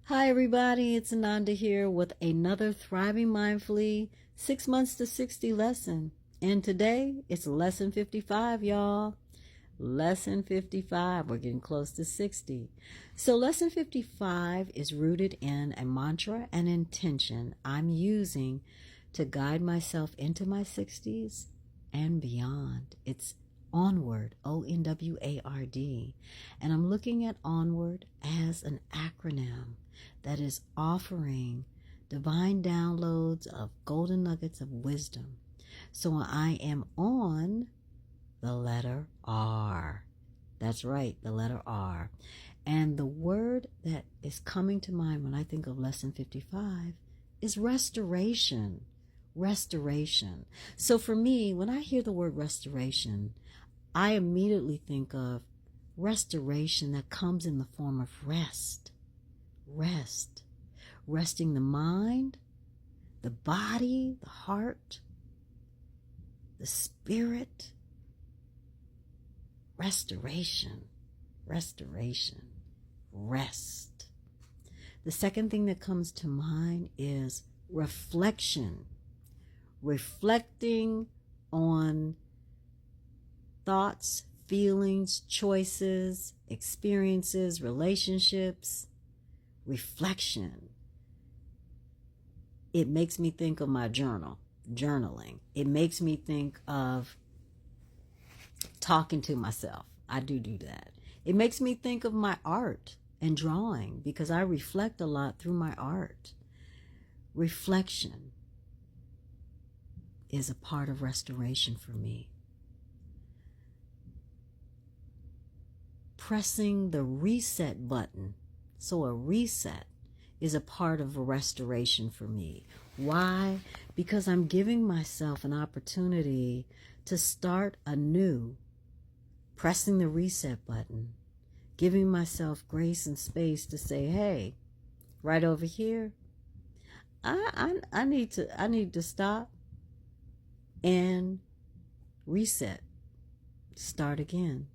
Hi, everybody. It's Ananda here with another Thriving Mindfully 6 months to 60 lesson. And today it's lesson 55, y'all. Lesson 55. We're getting close to 60. So lesson 55 is rooted in a mantra and intention I'm using to guide myself into my 60s and beyond. It's Onward, ONWARD. And I'm looking at Onward as an acronym that is offering divine downloads of golden nuggets of wisdom. So I am on the letter R. That's right, the letter R. And the word that is coming to mind when I think of lesson 55 is restoration. Restoration. So for me, when I hear the word restoration, I immediately think of restoration that comes in the form of rest. Rest. Resting the mind, the body, the heart, the spirit. Restoration. Restoration. Rest. The second thing that comes to mind is reflection. Reflecting on thoughts, feelings, choices, experiences, relationships. Reflection. It makes me think of my journaling. It makes me think of talking to myself. I do that. It makes me think of my art and drawing because I reflect a lot through my art. Reflection is a part of restoration for me. Pressing the reset button. So a reset is a part of a restoration for me. Why? Because I'm giving myself an opportunity to start anew. Pressing the reset button. Giving myself grace and space to say, hey, right over here, I need to stop and reset. Start again.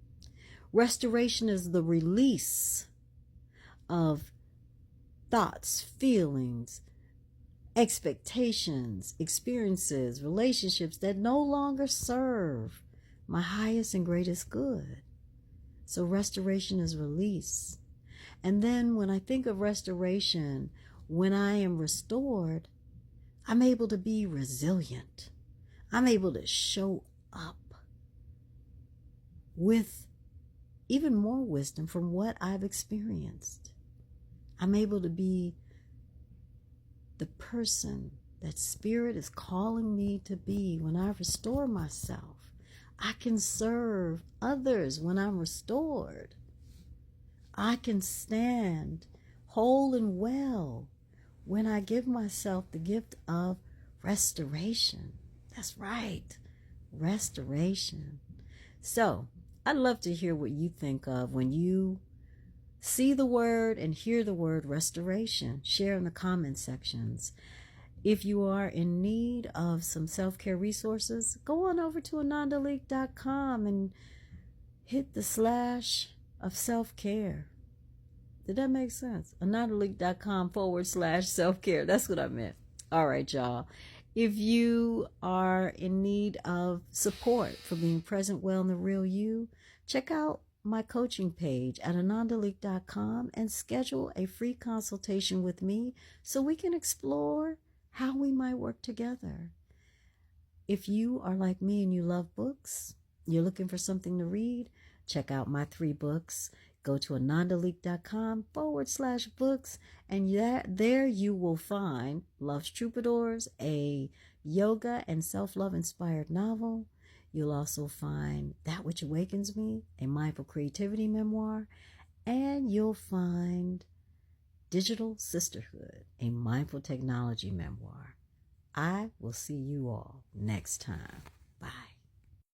Restoration is the release of thoughts, feelings, expectations, experiences, relationships that no longer serve my highest and greatest good. So restoration is release. And then when I think of restoration, when I am restored, I'm able to be resilient. I'm able to show up with even more wisdom from what I've experienced. I'm able to be the person that Spirit is calling me to be when I restore myself. I can serve others when I'm restored. I can stand whole and well when I give myself the gift of restoration. That's right, restoration. So I'd love to hear what you think of when you see the word and hear the word restoration. Share in the comment sections. If you are in need of some self-care resources, go on over to anandaleak.com and hit the / of self-care. Did that make sense? anandaleak.com/self-care. That's what I meant. All right, y'all. If you are in need of support for being present well in the real you, check out my coaching page at anandaleak.com and schedule a free consultation with me so we can explore how we might work together. If you are like me and you love books, you're looking for something to read, check out my 3 books. Go to anandaleak.com/books, and there you will find Love's Troubadours, a yoga and self-love inspired novel. You'll also find That Which Awakens Me, a mindful creativity memoir, and you'll find Digital Sisterhood, a mindful technology memoir. I will see you all next time. Bye.